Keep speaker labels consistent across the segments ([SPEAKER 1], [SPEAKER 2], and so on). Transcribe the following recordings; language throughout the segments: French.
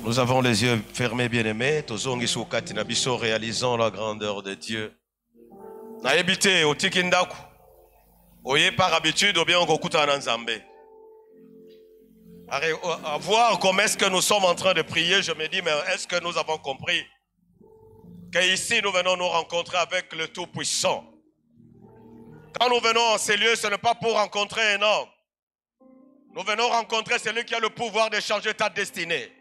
[SPEAKER 1] Nous avons les yeux fermés, bien-aimés. Réalisons la grandeur de Dieu. Naebite otikindaku. Oye par habitude ou bien on gokuta nanzambe. À voir comment est-ce que nous sommes en train de prier, je me dis, mais est-ce que nous avons compris qu'ici nous venons nous rencontrer avec le Tout-Puissant? Quand nous venons en ces lieux, ce n'est pas pour rencontrer un homme. Nous venons rencontrer celui qui a le pouvoir de changer ta destinée.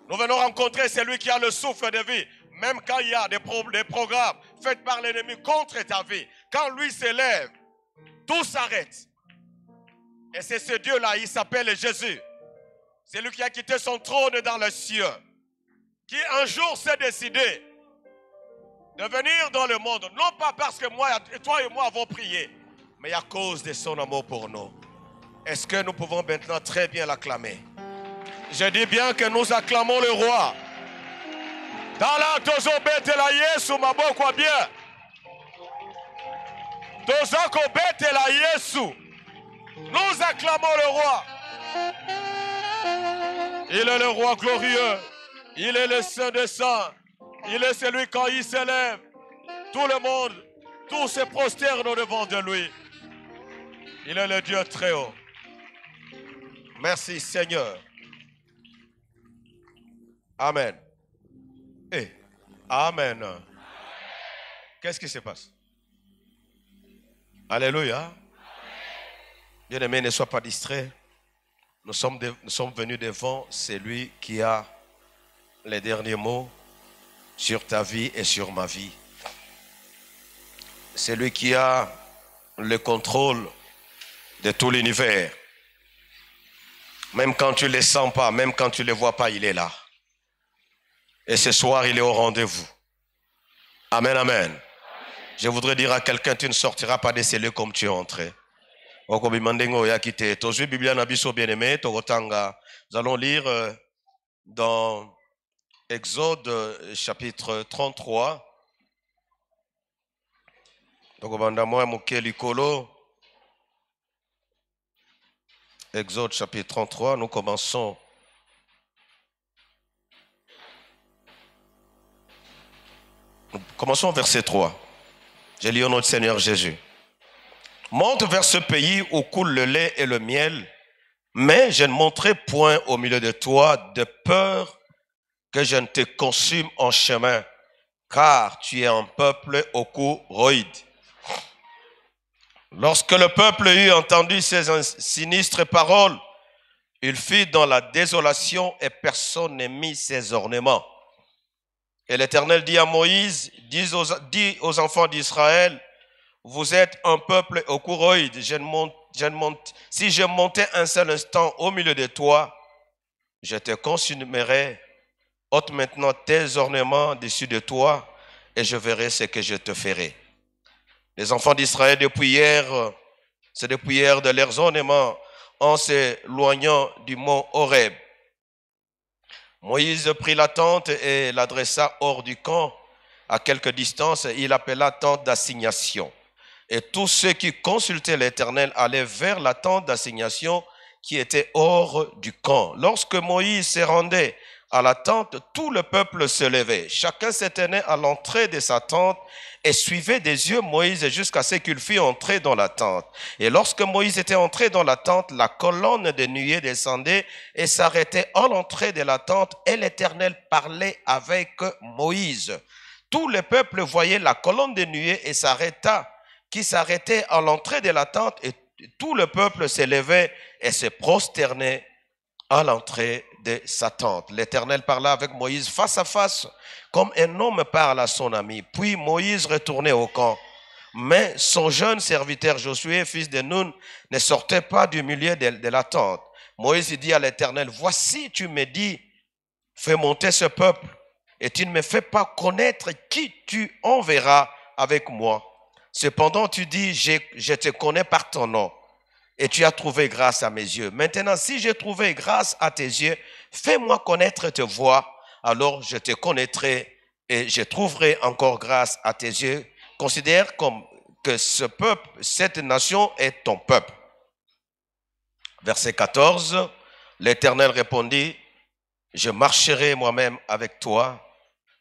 [SPEAKER 1] Nous venons rencontrer celui qui a le souffle de vie. Même quand il y a des programmes faits par l'ennemi contre ta vie, quand lui s'élève, tout s'arrête. Et c'est ce Dieu-là, il s'appelle Jésus. C'est lui qui a quitté son trône dans les cieux, qui un jour s'est décidé de venir dans le monde, non pas parce que toi et moi avons prié, mais à cause de son amour pour nous. Est-ce que nous pouvons maintenant très bien l'acclamer? Je dis bien que nous acclamons le roi. Dans la tozo bete la Yesu maboko bien. Tozo ko bete la Yesu. Nous acclamons le roi. Il est le roi glorieux. Il est le Saint des saints. Il est celui quand il s'élève. Tout le monde, tous se prosternent devant de lui. Il est le Dieu très haut. Merci Seigneur. Amen. Et Amen. Qu'est-ce qui se passe? Alléluia. Bien-aimé, ne sois pas distrait. Nous sommes venus devant celui qui a les derniers mots sur ta vie et sur ma vie. Celui qui a le contrôle de tout l'univers. Même quand tu ne le sens pas, même quand tu ne le vois pas, il est là. Et ce soir, il est au rendez-vous. Amen, amen. Je voudrais dire à quelqu'un, tu ne sortiras pas de ces lieux comme tu es entré. Nous allons lire dans Exode chapitre 33. Exode chapitre 33, nous commençons. Commençons verset 3. Je lis au nom du Seigneur Jésus. Monte vers ce pays où coule le lait et le miel, mais je ne monterai point au milieu de toi de peur que je ne te consume en chemin, car tu es un peuple au cou roïde. Lorsque le peuple eut entendu ces sinistres paroles, il fut dans la désolation et personne ne mit ses ornements. Et l'Éternel dit à Moïse, dis aux enfants d'Israël, vous êtes un peuple au cou roïde. Si je montais un seul instant au milieu de toi, je te consumerai. Ôte maintenant tes ornements dessus de toi et je verrai ce que je te ferai. Les enfants d'Israël se dépouillèrent de leurs ornements en s'éloignant du mont Horeb. Moïse prit la tente et l'adressa hors du camp, à quelque distance, il appela tente d'assignation. Et tous ceux qui consultaient l'Éternel allaient vers la tente d'assignation qui était hors du camp. Lorsque Moïse se rendait à la tente, tout le peuple se levait. Chacun se tenait à l'entrée de sa tente et suivait des yeux Moïse jusqu'à ce qu'il fût entré dans la tente. Et lorsque Moïse était entré dans la tente, la colonne de nuée descendait et s'arrêtait à l'entrée de la tente et l'Éternel parlait avec Moïse. Tout le peuple voyait la colonne de nuée et qui s'arrêtait à l'entrée de la tente et tout le peuple s'élevait et se prosternait à l'entrée de sa tente. L'Éternel parla avec Moïse face à face, comme un homme parle à son ami. Puis Moïse retournait au camp. Mais son jeune serviteur Josué, fils de Nun, ne sortait pas du milieu de la tente. Moïse dit à l'Éternel, voici tu me dis, fais monter ce peuple, et tu ne me fais pas connaître qui tu enverras avec moi. Cependant, tu dis, je te connais par ton nom et tu as trouvé grâce à mes yeux. Maintenant, si j'ai trouvé grâce à tes yeux, fais-moi connaître tes voies, alors je te connaîtrai et je trouverai encore grâce à tes yeux. Considère comme que ce peuple, cette nation est ton peuple. Verset 14, l'Éternel répondit, je marcherai moi-même avec toi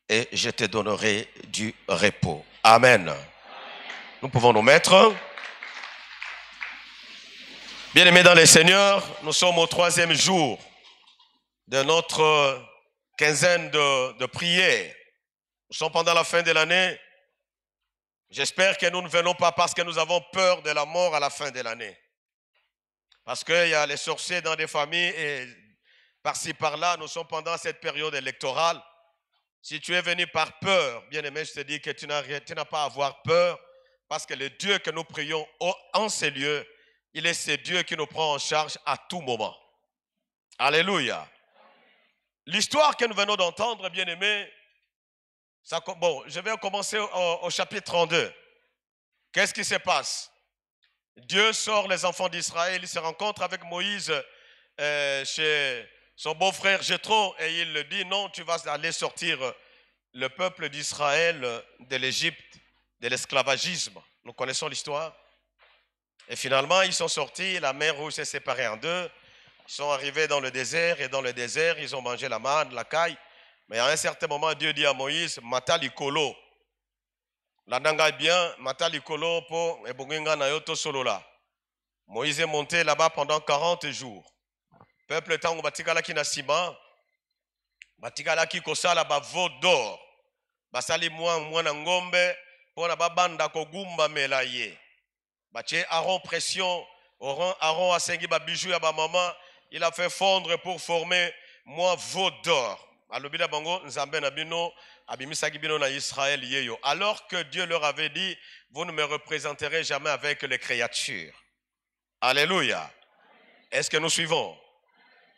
[SPEAKER 1] et je te donnerai du repos. Amen. Nous pouvons nous mettre. Bien-aimés dans les Seigneurs, nous sommes au 3e jour de notre quinzaine de prières. Nous sommes pendant la fin de l'année. J'espère que nous ne venons pas parce que nous avons peur de la mort à la fin de l'année. Parce qu'il y a les sorciers dans des familles et par-ci, par-là, nous sommes pendant cette période électorale. Si tu es venu par peur, bien-aimé, je te dis que tu n'as pas à avoir peur parce que le Dieu que nous prions en ces lieux, il est ce Dieu qui nous prend en charge à tout moment. Alléluia. L'histoire que nous venons d'entendre, bien-aimé, bon, je vais commencer au chapitre 32. Qu'est-ce qui se passe? Dieu sort les enfants d'Israël, il se rencontre avec Moïse chez son beau-frère Jéthro et il lui dit non, tu vas aller sortir le peuple d'Israël de l'Égypte, de l'esclavagisme. Nous connaissons l'histoire. Et finalement, ils sont sortis, la mer Rouge s'est séparée en deux. Ils sont arrivés dans le désert et dans le désert, ils ont mangé la manne, la caille. Mais à un certain moment, Dieu dit à Moïse, Mata likolo. La nanga bien, Mata likolo po ebongenga na yoto solola. Moïse est monté là-bas pendant 40 jours. Peuple tango batikala ki na sima, batikala ki kosala ba veau d'or. Basali mwana ngombe, pona babanda kogumba melaye. Bache Aaron pression, Aaron a sengi ba bijou ya ba maman, il a fait fondre pour former moi veau d'or. Alobila bango nzambe na bino abimisaki bino na Israël yeyo. Alors que Dieu leur avait dit, vous ne me représenterez jamais avec les créatures. Alléluia. Est-ce que nous suivons?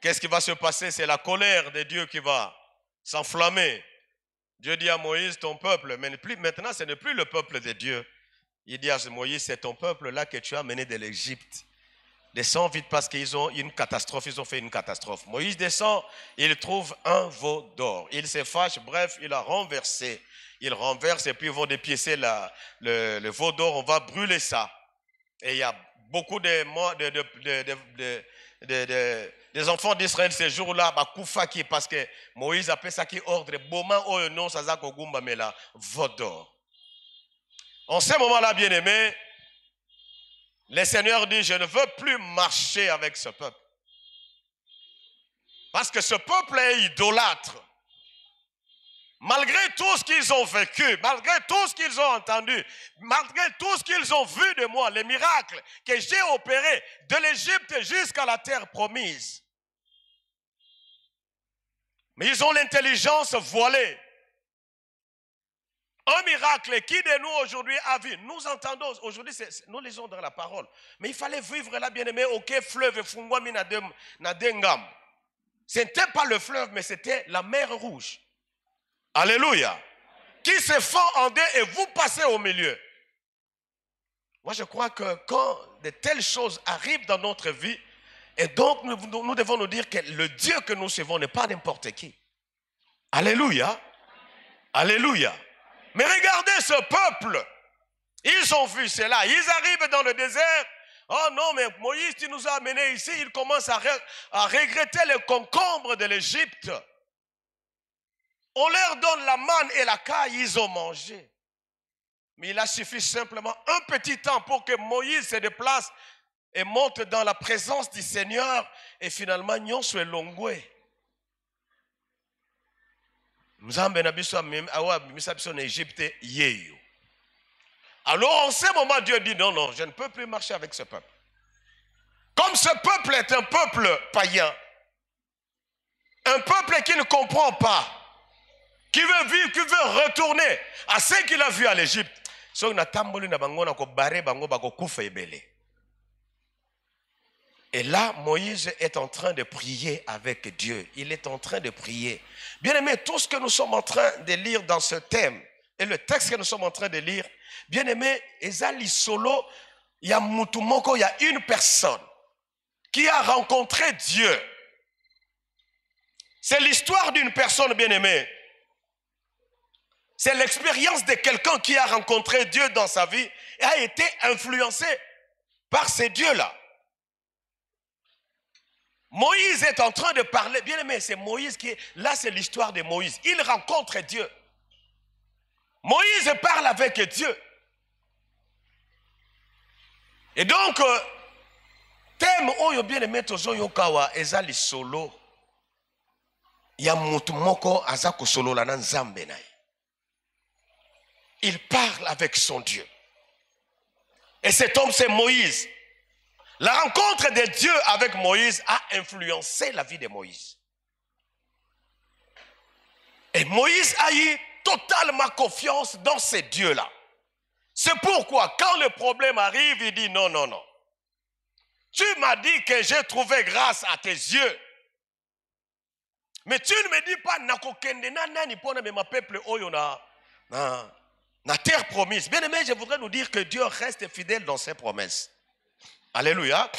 [SPEAKER 1] Qu'est-ce qui va se passer? C'est la colère de Dieu qui va s'enflammer. Dieu dit à Moïse, ton peuple, mais maintenant ce n'est plus le peuple de Dieu. Il dit à Moïse, c'est ton peuple là que tu as mené de l'Égypte. Descends vite parce qu'ils ont une catastrophe, ils ont fait une catastrophe. Moïse descend, il trouve un veau d'or. Il se fâche, bref, il a renversé. Il renverse et puis ils vont dépiécer le veau d'or, on va brûler ça. Et il y a beaucoup des enfants d'Israël ces jours-là, parce que Moïse appelle ça qui ordre, Boma oh non, ça zako gumba mela, veau d'or. En ce moment-là, bien-aimé, le Seigneur dit, je ne veux plus marcher avec ce peuple. Parce que ce peuple est idolâtre. Malgré tout ce qu'ils ont vécu, malgré tout ce qu'ils ont entendu, malgré tout ce qu'ils ont vu de moi, les miracles que j'ai opérés de l'Égypte jusqu'à la terre promise. Mais ils ont l'intelligence voilée. Un miracle qui de nous aujourd'hui a vu. Nous entendons, aujourd'hui nous lisons dans la parole. Mais il fallait vivre là, bien-aimé, ok, fleuve, fungwami na dengam. Ce n'était pas le fleuve, mais c'était la mer Rouge. Alléluia. Qui se fend en deux et vous passez au milieu. Moi, je crois que quand de telles choses arrivent dans notre vie, et donc nous devons nous dire que le Dieu que nous servons n'est pas n'importe qui. Alléluia. Alléluia. Mais regardez ce peuple. Ils ont vu cela. Ils arrivent dans le désert. Oh non, mais Moïse, tu nous as amenés ici. Ils commencent à regretter les concombres de l'Égypte. On leur donne la manne et la caille. Ils ont mangé. Mais il a suffi simplement un petit temps pour que Moïse se déplace et monte dans la présence du Seigneur. Et finalement, nous sommes longwe. Alors en ce moment Dieu dit non, non, je ne peux plus marcher avec ce peuple. Comme ce peuple est un peuple païen, un peuple qui ne comprend pas, qui veut vivre, qui veut retourner à ce qu'il a vu à l'Égypte. Et là, Moïse est en train de prier avec Dieu. Il est en train de prier. Bien aimé, tout ce que nous sommes en train de lire dans ce thème, et le texte que nous sommes en train de lire, bien aimé, Ezali Solo, il y a Mutumoko, il y a une personne qui a rencontré Dieu. C'est l'histoire d'une personne, bien aimée. C'est l'expérience de quelqu'un qui a rencontré Dieu dans sa vie et a été influencé par ces dieux-là. Moïse est en train de parler. Bien aimé, c'est Moïse qui est... Là, c'est l'histoire de Moïse. Il rencontre Dieu. Moïse parle avec Dieu. Et donc, thème oyo bien aimé tozo yokawa ezali solo. Ya mutu moko azako solo la nzambe na. Il parle avec son Dieu. Et cet homme, c'est Moïse. La rencontre de Dieu avec Moïse a influencé la vie de Moïse. Et Moïse a eu totalement confiance dans ce Dieu-là. C'est pourquoi, quand le problème arrive, il dit non, non, non. Tu m'as dit que j'ai trouvé grâce à tes yeux. Mais tu ne me dis pas, nakokende na nani pona me ma peuple oyo na terre promise. Bien aimé, je voudrais nous dire que Dieu reste fidèle dans ses promesses. Alléluia.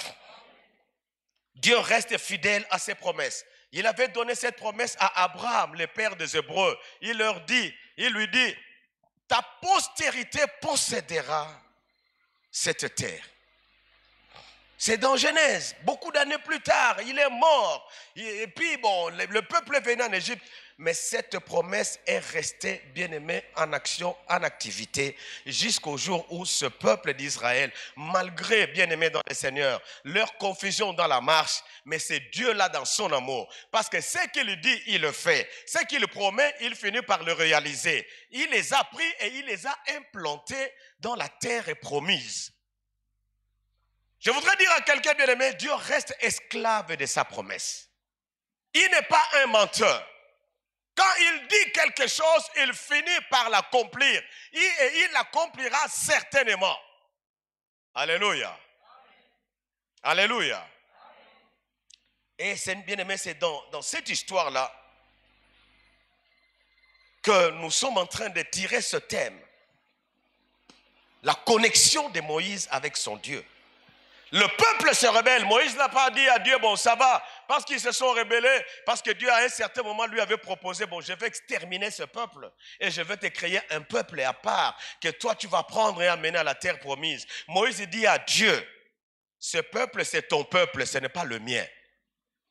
[SPEAKER 1] Dieu reste fidèle à ses promesses. Il avait donné cette promesse à Abraham, le père des Hébreux. Il lui dit, ta postérité possédera cette terre. C'est dans Genèse. Beaucoup d'années plus tard, il est mort. Et puis, bon, le peuple est venu en Égypte. Mais cette promesse est restée, bien aimée, en action, en activité, jusqu'au jour où ce peuple d'Israël, malgré, bien aimé dans le Seigneur, leur confusion dans la marche, mais c'est Dieu là dans son amour. Parce que ce qu'il dit, il le fait. Ce qu'il promet, il finit par le réaliser. Il les a pris et il les a implantés dans la terre promise. Je voudrais dire à quelqu'un bien aimé, Dieu reste esclave de sa promesse. Il n'est pas un menteur. Quand il dit quelque chose, il finit par l'accomplir. Et il l'accomplira certainement. Alléluia. Alléluia. Et c'est bien aimé, c'est dans cette histoire-là que nous sommes en train de tirer ce thème. La connexion de Moïse avec son Dieu. Le peuple se rebelle. Moïse n'a pas dit à Dieu, bon, ça va, parce qu'ils se sont rebellés, parce que Dieu, à un certain moment, lui avait proposé, bon, je vais exterminer ce peuple et je vais te créer un peuple à part que toi, tu vas prendre et amener à la terre promise. Moïse dit à Dieu, ce peuple, c'est ton peuple, ce n'est pas le mien.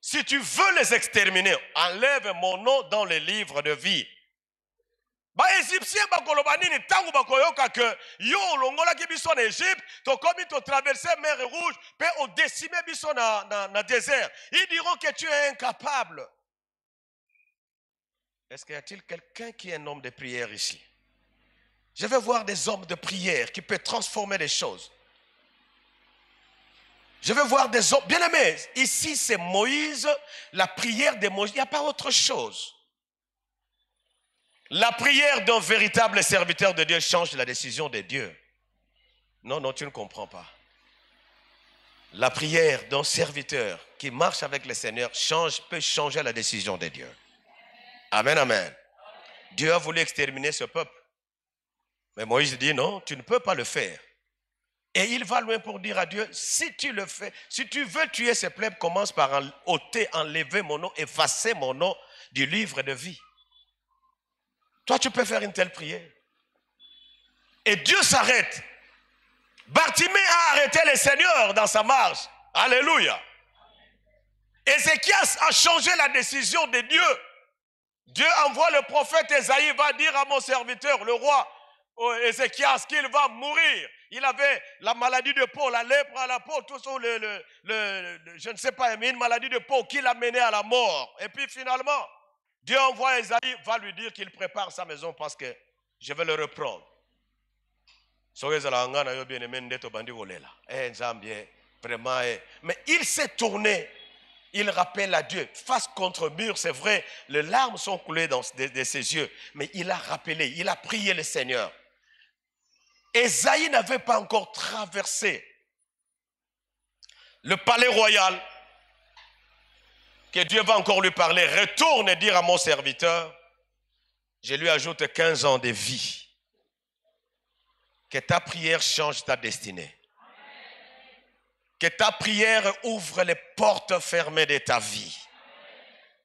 [SPEAKER 1] Si tu veux les exterminer, enlève mon nom dans le livre de vie. Les Égyptiens bakolobanini tangu bakoyoka que yo longola ki biso en Égypte to komi to traverser mer rouge pe o décimer biso na désert. Ils diront que tu es incapable. Est-ce qu'il y a-t-il quelqu'un qui est un homme de prière ici? Je vais voir des hommes de prière qui peuvent transformer les choses. Je vais voir des hommes bien aimés. Ici c'est Moïse, la prière de Moïse. Il n'y a pas autre chose. La prière d'un véritable serviteur de Dieu change la décision de Dieu. Non, non, tu ne comprends pas. La prière d'un serviteur qui marche avec le Seigneur peut changer la décision de Dieu. Amen, amen. Dieu a voulu exterminer ce peuple. Mais Moïse dit non, tu ne peux pas le faire. Et il va loin pour dire à Dieu, si tu le fais, si tu veux tuer ce peuple, commence par ôter, enlever mon nom, effacer mon nom du livre de vie. Toi, tu peux faire une telle prière. Et Dieu s'arrête. Bartimée a arrêté le Seigneur dans sa marche. Alléluia. Ézéchias a changé la décision de Dieu. Dieu envoie le prophète Ésaïe, va dire à mon serviteur, le roi Ézéchias, qu'il va mourir. Il avait la maladie de peau, la lèpre à la peau, tout ça, je ne sais pas, mais une maladie de peau qui l'a mené à la mort. Et puis finalement, Dieu envoie Ésaïe, va lui dire qu'il prépare sa maison parce que je vais le reprendre. Mais il s'est tourné, il rappelle à Dieu, face contre mur, c'est vrai, les larmes sont coulées de ses yeux, mais il a rappelé, il a prié le Seigneur. Ésaïe n'avait pas encore traversé le palais royal, que Dieu va encore lui parler, retourne et dire à mon serviteur, je lui ajoute 15 ans de vie. Que ta prière change ta destinée. Que ta prière ouvre les portes fermées de ta vie.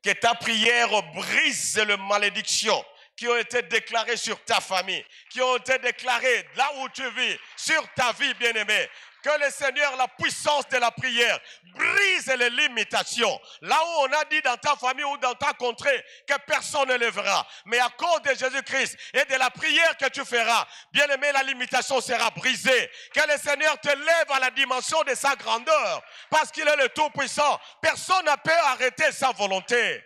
[SPEAKER 1] Que ta prière brise les malédictions qui ont été déclarées sur ta famille, qui ont été déclarées là où tu vis, sur ta vie bien-aimée. Que le Seigneur, la puissance de la prière, brise les limitations. Là où on a dit dans ta famille ou dans ta contrée que personne ne le verra. Mais à cause de Jésus-Christ et de la prière que tu feras, bien aimé, la limitation sera brisée. Que le Seigneur te lève à la dimension de sa grandeur. Parce qu'il est le Tout-Puissant. Personne n'a pu arrêter sa volonté.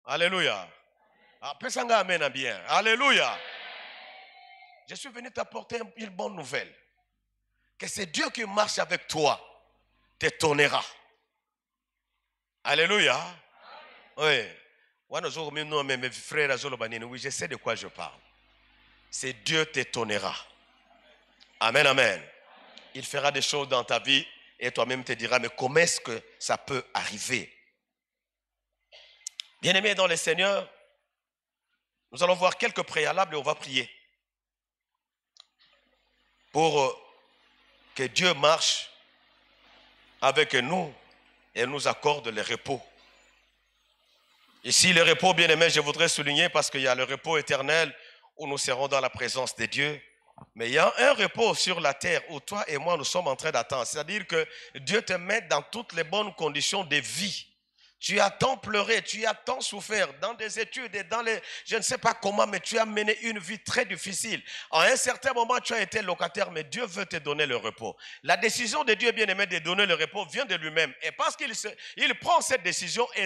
[SPEAKER 1] Alléluia. Amen, bien. Alléluia. Je suis venu t'apporter une bonne nouvelle. Que c'est Dieu qui marche avec toi, t'étonnera. Alléluia. Oui. Mes frères, oui, je sais de quoi je parle. C'est Dieu t'étonnera. Amen, amen. Il fera des choses dans ta vie et toi-même te diras, mais comment est-ce que ça peut arriver? Bien-aimés dans le Seigneur, nous allons voir quelques préalables et on va prier. Pour que Dieu marche avec nous et nous accorde le repos. Ici, le repos, bien aimé, je voudrais souligner parce qu'il y a le repos éternel où nous serons dans la présence de Dieu. Mais il y a un repos sur la terre où toi et moi, nous sommes en train d'attendre. C'est-à-dire que Dieu te met dans toutes les bonnes conditions de vie. Tu as tant pleuré, tu as tant souffert dans des études et dans les... Je ne sais pas comment, mais tu as mené une vie très difficile. À un certain moment, tu as été locataire, mais Dieu veut te donner le repos. La décision de Dieu, bien-aimé, de donner le repos vient de lui-même. Et parce qu'il prend cette décision, c'est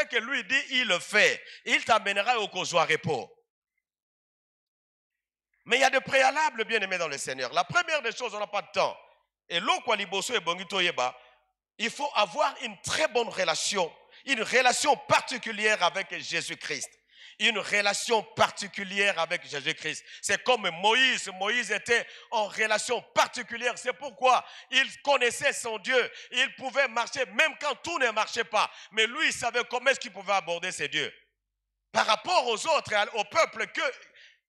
[SPEAKER 1] que lui dit, il le fait. Il t'amènera au repos. Mais il y a des préalables, bien-aimés dans le Seigneur. La première des choses, on n'a pas de temps. Et l'eau, il faut avoir une très bonne relation, une relation particulière avec Jésus-Christ. Une relation particulière avec Jésus-Christ. C'est comme Moïse. Moïse était en relation particulière. C'est pourquoi il connaissait son Dieu. Il pouvait marcher même quand tout ne marchait pas. Mais lui, il savait comment est-ce qu'il pouvait aborder ses dieux. Par rapport aux autres, au peuple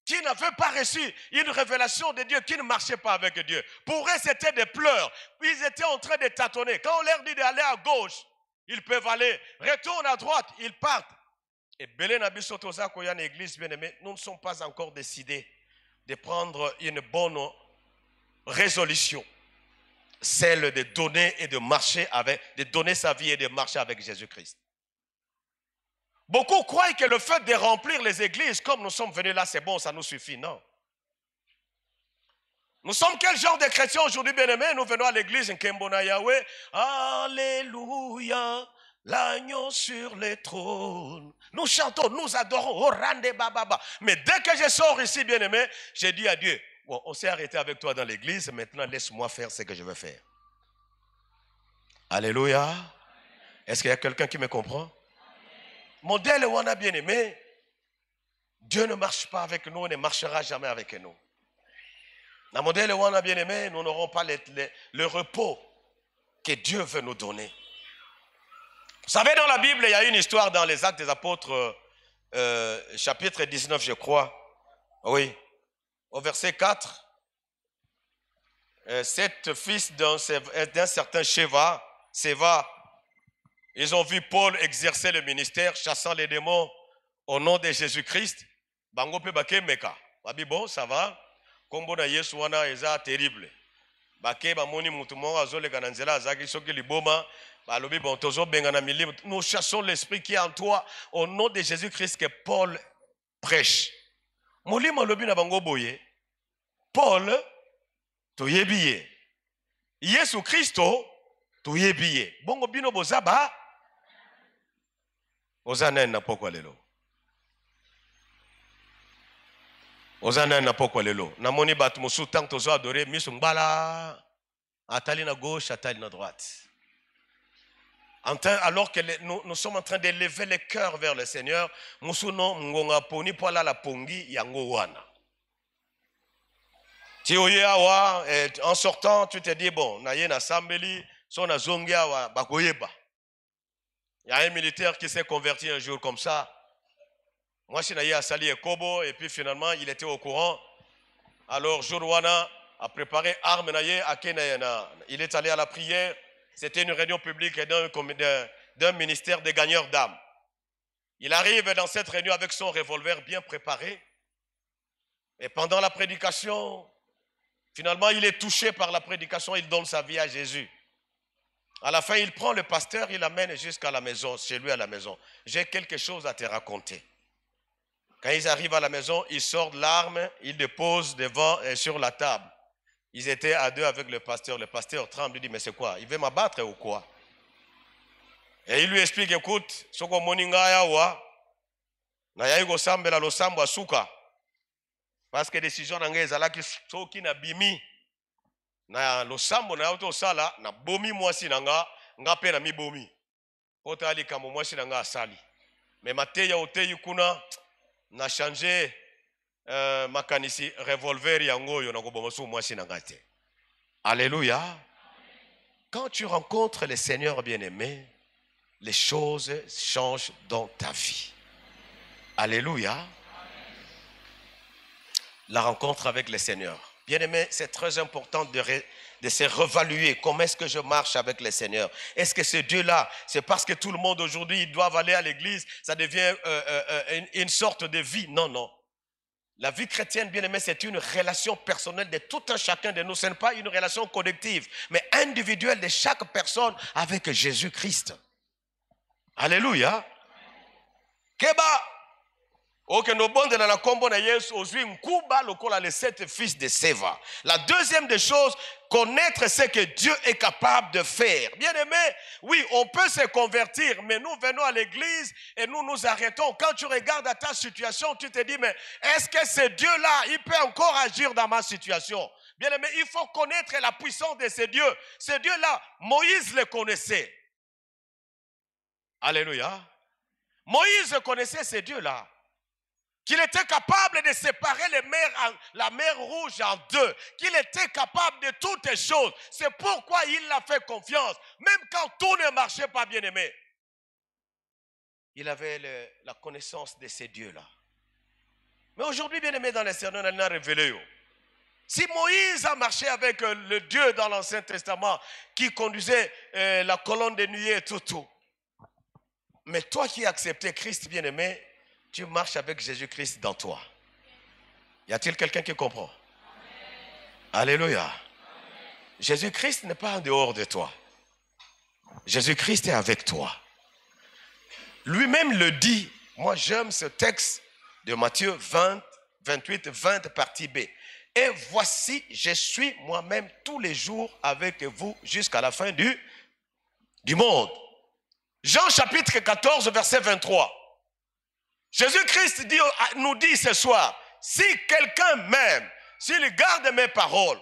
[SPEAKER 1] qui n'avaient pas reçu une révélation de Dieu, qui ne marchait pas avec Dieu. Pour eux, c'était des pleurs. Ils étaient en train de tâtonner. Quand on leur dit d'aller à gauche, ils peuvent aller. Retourne à droite, ils partent. Et Belé Nabisotosa Koyan Église, bien aimé, nous ne sommes pas encore décidés de prendre une bonne résolution. Celle de donner et de marcher avec, de donner sa vie et de marcher avec Jésus-Christ. Beaucoup croient que le fait de remplir les églises, comme nous sommes venus là, c'est bon, ça nous suffit. Non. Nous sommes quel genre de chrétiens aujourd'hui, bien-aimés? Nous venons à l'église en Kembona Yahweh. Alléluia, l'agneau sur le trône. Nous chantons, nous adorons. Oh, rande bababa. Mais dès que je sors ici, bien-aimé, j'ai dit à Dieu, bon, on s'est arrêté avec toi dans l'église, maintenant laisse-moi faire ce que je veux faire. Alléluia. Est-ce qu'il y a quelqu'un qui me comprend? Modèle où on a bien aimé, Dieu ne marche pas avec nous, ne marchera jamais avec nous. Dans le modèle où on a bien aimé, nous n'aurons pas le repos que Dieu veut nous donner. Vous savez, dans la Bible, il y a une histoire dans les Actes des Apôtres, chapitre 19, je crois. Oui, au verset 4. 7 fils d'un certain Séva, ils ont vu Paul exercer le ministère, chassant les démons au nom de Jésus-Christ. Bango pe bake meka. Babi bon, ça va. Kombo na Yesu wana eza terrible. Bake ba moni mutu mo azole kananzela azaki soki liboma. Balobi bon tozo bengana mili. Nous chassons l'esprit qui est en toi au nom de Jésus-Christ que Paul prêche. Molimo lobi na bango boye. Paul toyebiye. Yesu Christo toyebiye. Bongo bino bozaba. Ozana na pokwa lelo. Ozana na pokwa lelo. Namoni bat mosu tant tozo adoré misu mbala. Atali na gauche, atali na droite. Alors que nous sommes en train d'élever les cœurs vers le Seigneur, musu no ngonga poni poala la pongi yango wana. En sortant, tu te dis bon, naye na sambeli, son na zongia wa bakoyeba. Il y a un militaire qui s'est converti un jour comme ça. Moi, je suis allé à Sali et Kobo, et puis finalement, il était au courant. Alors, Jourwana a préparé arme à Kenayana. Il est allé à la prière. C'était une réunion publique d'un ministère des gagneurs d'âmes. Il arrive dans cette réunion avec son revolver bien préparé. Et pendant la prédication, finalement, il est touché par la prédication, il donne sa vie à Jésus. À la fin, il prend le pasteur, il l'amène jusqu'à la maison, chez lui à la maison. J'ai quelque chose à te raconter. Quand ils arrivent à la maison, ils sortent l'arme, ils déposent devant et sur la table. Ils étaient à deux avec le pasteur. Le pasteur tremble, il dit, mais c'est quoi? Il veut m'abattre ou quoi? Et il lui explique, écoute, soko moninga yawa, na yaiko sambela lo sambo asuka. Parce que décision nanga ezalaki soki na bimi na lo sambo na auto sala na bomi mwasi nanga ngape na mi bomi. Ota ali kamo mwasi nanga asali. Mais mateya oteyi kuna na changer makanisi revolver yango yo na koboma su mwasi nanga te. Alléluia. Quand tu rencontres le Seigneur bien-aimé, les choses changent dans ta vie. Alléluia. La rencontre avec le Seigneur. Bien-aimé, c'est très important de se revaluer. Comment est-ce que je marche avec le Seigneur? Est-ce que ce Dieu-là, c'est parce que tout le monde aujourd'hui, ils doivent aller à l'église, ça devient une sorte de vie? Non, non. La vie chrétienne, bien-aimé, c'est une relation personnelle de tout un chacun de nous. Ce n'est pas une relation collective, mais individuelle de chaque personne avec Jésus-Christ. Alléluia. Keba. Les 7 fils de Séva. La deuxième des choses, connaître ce que Dieu est capable de faire. Bien aimé, oui, on peut se convertir, mais nous venons à l'église et nous nous arrêtons. Quand tu regardes à ta situation, tu te dis, mais est-ce que ce Dieu-là, il peut encore agir dans ma situation? Bien aimé, il faut connaître la puissance de ce Dieu. Ce Dieu-là, Moïse le connaissait. Alléluia. Moïse connaissait ce Dieu-là. Qu'il était capable de séparer la mer Rouge en deux, qu'il était capable de toutes les choses. C'est pourquoi il a fait confiance, même quand tout ne marchait pas, bien aimé. Il avait la connaissance de ces dieux-là. Mais aujourd'hui, bien aimé, dans les Seigneur, on a révélé. Si Moïse a marché avec le Dieu dans l'Ancien Testament, qui conduisait la colonne de nuée et tout. Mais toi qui as accepté Christ, bien aimé, tu marches avec Jésus-Christ dans toi. Y a-t-il quelqu'un qui comprend? Amen. Alléluia. Jésus-Christ n'est pas en dehors de toi. Jésus-Christ est avec toi. Lui-même le dit. Moi, j'aime ce texte de Matthieu 28, 20, partie B. Et voici, je suis moi-même tous les jours avec vous jusqu'à la fin du monde. Jean chapitre 14, verset 23. Jésus-Christ nous dit ce soir, si quelqu'un m'aime, s'il garde mes paroles,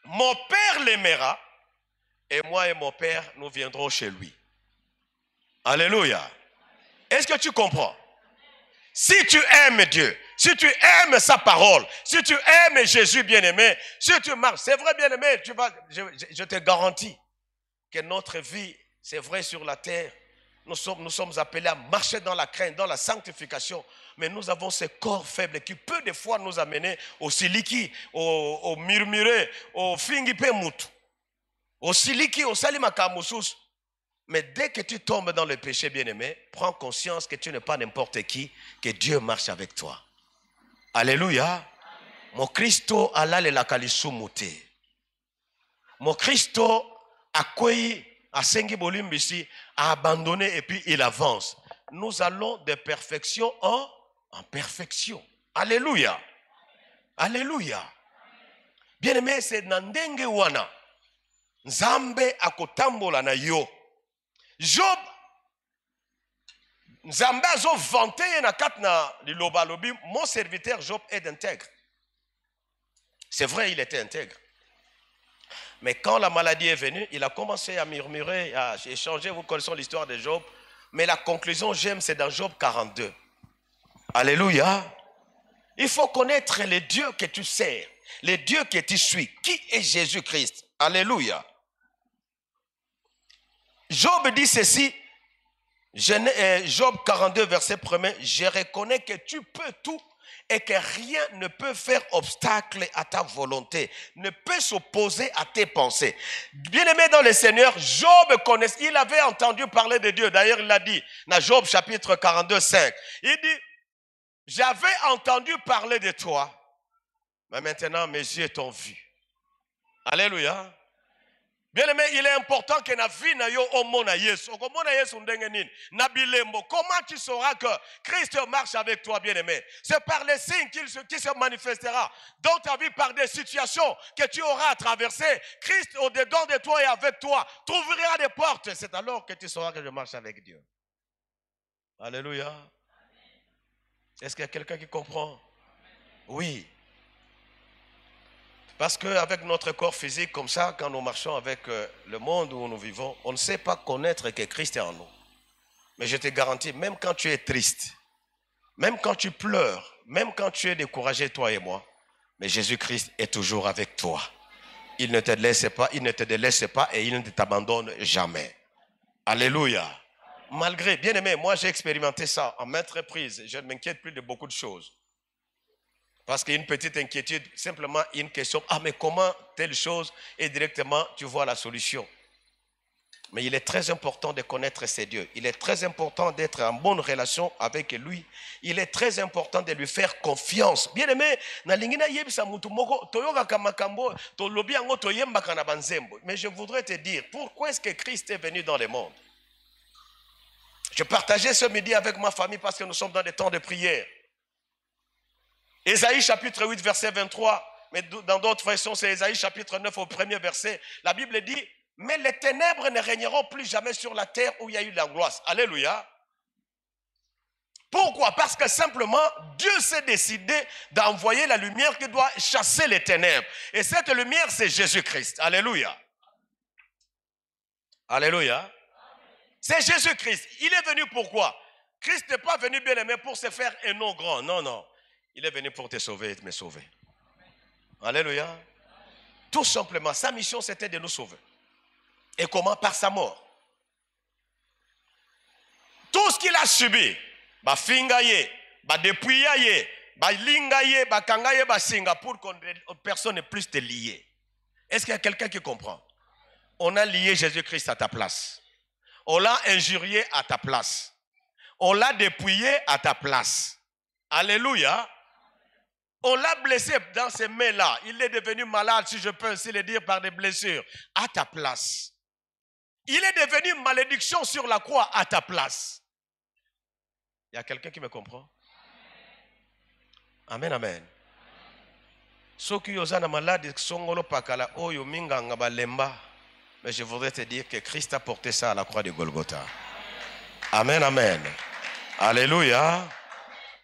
[SPEAKER 1] mon Père l'aimera, et moi et mon Père, nous viendrons chez lui. Alléluia. Est-ce que tu comprends? Si tu aimes Dieu, si tu aimes sa parole, si tu aimes Jésus bien-aimé, si tu marches, c'est vrai bien-aimé, je te garantis que notre vie, c'est vrai sur la terre, nous sommes appelés à marcher dans la crainte, dans la sanctification. Mais nous avons ce corps faible qui peut des fois nous amener au siliki, au murmuré, au fingipemutu, au siliki, au salimakamusus. Mais dès que tu tombes dans le péché, bien-aimé, prends conscience que tu n'es pas n'importe qui, que Dieu marche avec toi. Alléluia. Mon Christo ala le lakalisumoute. Mon Christo accueille à Sengi Bolimbisi a abandonné et puis il avance. Nous allons de perfection en perfection. Alléluia. Alléluia. Bien aimé, c'est Nandenge Wana. Nzambe akotambola na yo. Job, Nzambe azo vanté na katna liloba lobi, mon serviteur Job est intègre. C'est vrai, il était intègre. Mais quand la maladie est venue, il a commencé à murmurer, à échanger. Vous connaissez l'histoire de Job. Mais la conclusion, c'est dans Job 42. Alléluia. Il faut connaître les dieux que tu sers, les dieux que tu suis. Qui est Jésus-Christ? Alléluia. Job dit ceci. Job 42, verset 1er. Je reconnais que tu peux tout et que rien ne peut faire obstacle à ta volonté, ne peut s'opposer à tes pensées. Bien-aimé dans le Seigneur, Job connaissait, il avait entendu parler de Dieu. D'ailleurs, il l'a dit dans Job chapitre 42, 5. Il dit, j'avais entendu parler de toi, mais maintenant mes yeux t'ont vu. Alléluia. Bien aimé, il est important que na vie na yo omona Yesu. Okomona Yesu ndenge nini? Na bilembo. Comment tu sauras que Christ marche avec toi, bien aimé? C'est par les signes qui se manifestera dans ta vie, par des situations que tu auras à traverser. Christ au-dedans de toi et avec toi t'ouvrira des portes. C'est alors que tu sauras que je marche avec Dieu. Alléluia. Est-ce qu'il y a quelqu'un qui comprend? Oui. Parce qu'avec notre corps physique, comme ça, quand nous marchons avec le monde où nous vivons, on ne sait pas connaître que Christ est en nous. Mais je te garantis, même quand tu es triste, même quand tu pleures, même quand tu es découragé, toi et moi, mais Jésus-Christ est toujours avec toi. Il ne te laisse pas, il ne te délaisse pas et il ne t'abandonne jamais. Alléluia. Malgré, bien aimé, moi j'ai expérimenté ça en maintes reprises. Je ne m'inquiète plus de beaucoup de choses. Parce qu'il y a une petite inquiétude, simplement une question. Ah, mais comment telle chose? Et directement, tu vois la solution. Mais il est très important de connaître ces dieux. Il est très important d'être en bonne relation avec lui. Il est très important de lui faire confiance. Bien aimé, mais je voudrais te dire, pourquoi est-ce que Christ est venu dans le monde? Je partageais ce midi avec ma famille parce que nous sommes dans des temps de prière. Ésaïe chapitre 8 verset 23, mais dans d'autres versions c'est Ésaïe chapitre 9 au premier verset. La Bible dit, mais les ténèbres ne régneront plus jamais sur la terre où il y a eu l'angoisse. Alléluia. Pourquoi? Parce que simplement Dieu s'est décidé d'envoyer la lumière qui doit chasser les ténèbres. Et cette lumière c'est Jésus-Christ. Alléluia. Alléluia. C'est Jésus-Christ. Il est venu pourquoi? Christ n'est pas venu, bien aimé, pour se faire un nom grand. Non, non. Il est venu pour te sauver et te me sauver. Alléluia. Tout simplement, sa mission c'était de nous sauver. Et comment? Par sa mort. Tout ce qu'il a subi, ba fingaye, ba dépouillaye, ba lingaye, ba kangaye, ba singa, pour que personne ne puisse te lier. Est-ce qu'il y a quelqu'un qui comprend? On a lié Jésus-Christ à ta place. On l'a injurié à ta place. On l'a dépouillé à ta place. Alléluia. On l'a blessé dans ces mains-là. Il est devenu malade, si je peux ainsi le dire, par des blessures, à ta place. Il est devenu malédiction sur la croix à ta place. Il y a quelqu'un qui me comprend? Amen, amen. Soki yozana malade songolo pakala oyo minganga balemba. Mais je voudrais te dire que Christ a porté ça à la croix de Golgotha. Amen, amen. Alléluia.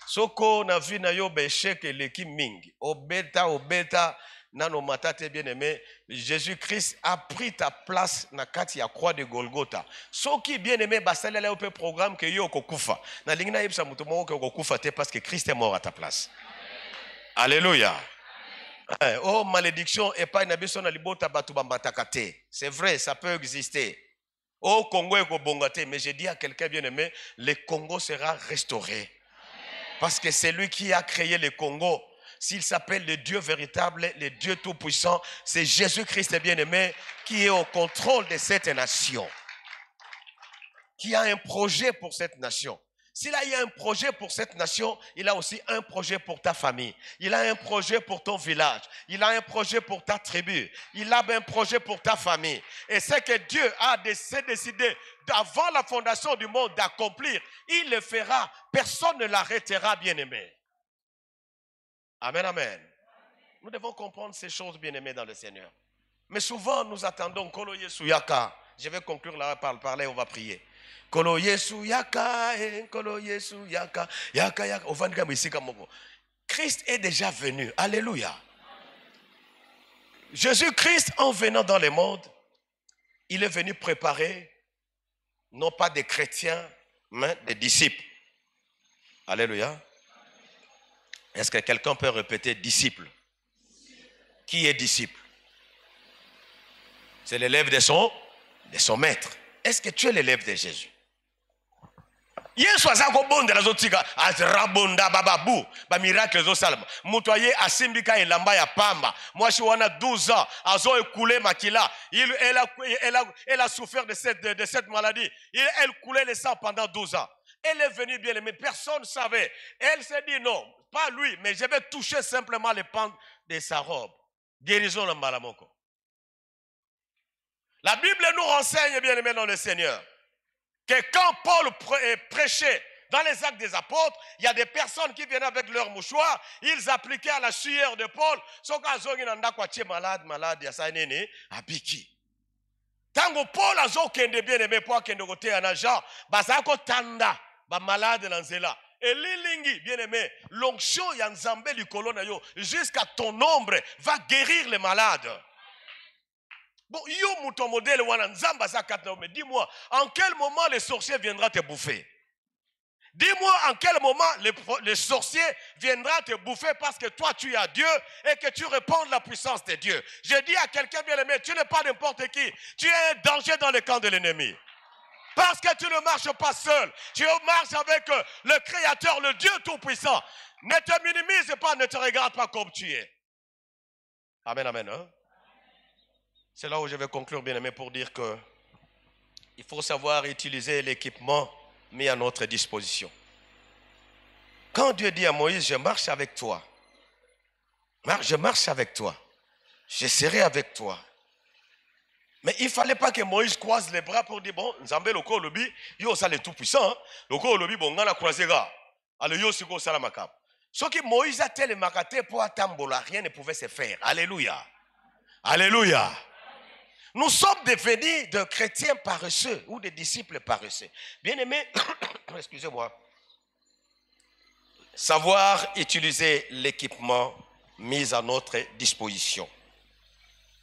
[SPEAKER 1] Soko na vi na yo besheke leki mingi. Obeta, nano matate bien aimé. Jésus-Christ a pris ta place na kati ya croix de Golgotha. Soki bien aimé basalela ope programme que yo kokufa. Na lingina yebsa mutu moko kokufa te parce que Christ est mort à ta place. Alléluia. Oh, malédiction et pas na biso na libota batu bambatakate. C'est vrai, ça peut exister. Oh, Congo est bongate, mais j'ai dit à quelqu'un bien aimé, le Congo sera restauré. Parce que c'est lui qui a créé le Congo. S'il s'appelle le Dieu véritable, le Dieu tout-puissant, c'est Jésus-Christ bien-aimé qui est au contrôle de cette nation. Qui a un projet pour cette nation. S'il a eu un projet pour cette nation, il a aussi un projet pour ta famille. Il a un projet pour ton village. Il a un projet pour ta tribu. Il a un projet pour ta famille. Et c'est que Dieu a décidé avant la fondation du monde d'accomplir. Il le fera. Personne ne l'arrêtera, bien-aimé. Amen, amen. Nous devons comprendre ces choses, bien-aimés, dans le Seigneur. Mais souvent, nous attendons Kolo Yesu Yaka. Je vais conclure là par parler, on va prier. Kolo Yesu Yaka, Kolo Yesu Yaka, Yaka Yaka. Christ est déjà venu. Alléluia. Jésus-Christ, en venant dans le monde, il est venu préparer, non pas des chrétiens, mais des disciples. Alléluia. Est-ce que quelqu'un peut répéter disciple? Qui est disciple? C'est l'élève de son maître. Est-ce que tu es l'élève de Jésus? Yesu azako bonde la zotika azrabonda bababu ba miracle zo salama mutoye asimbika elamba ya pamba moi je wana 12 ans azo écoulé makila elle a souffert de cette maladie elle coulait le sang pendant 12 ans Elle est venue bien aimée, personne ne savait. Elle s'est dit non, pas lui, mais je vais toucher simplement les pentes de sa robe. Guérison dans Malamoko. La Bible nous renseigne bien aimé dans le Seigneur que quand Paul prêchait dans les actes des apôtres, il y a des personnes qui venaient avec leur mouchoir, ils appliquaient à la sueur de Paul, malade, ya sa nene, abiki. Tango Paul a zo kende bien aimé pour kende kote ya na Jean, bazako tanda, ba malade na nzela. Et lilingi, bien aimé, l'onction ya nzambe likolo na yo, jusqu'à ton ombre, va guérir les malades. Bon, yo mouton modèle wana nzamba sa katna, mais dis-moi, en quel moment le sorcier viendra te bouffer? Dis-moi en quel moment le sorcier viendra te bouffer parce que toi tu as Dieu et que tu réponds de la puissance de Dieu. Je dis à quelqu'un bien aimé, tu n'es pas n'importe qui. Tu es un danger dans le camp de l'ennemi. Parce que tu ne marches pas seul. Tu marches avec le Créateur, le Dieu Tout-Puissant. Ne te minimise pas, ne te regarde pas comme tu es. Amen, amen. Hein? C'est là où je vais conclure bien aimé pour dire que il faut savoir utiliser l'équipement mis à notre disposition. Quand Dieu dit à Moïse, je marche avec toi, je marche avec toi, je serai avec toi. Mais il ne fallait pas que Moïse croise les bras pour dire, bon, Nzambe loko lobi, yo ça le tout puissant, loko lobi bon ngana croiser ga, alors yo siko sala makap. Ce que Moïse a tel makate pour atambola, rien ne pouvait se faire. Alléluia. Alléluia. Nous sommes devenus de chrétiens paresseux ou des disciples paresseux. Bien-aimés, excusez-moi. Savoir utiliser l'équipement mis à notre disposition.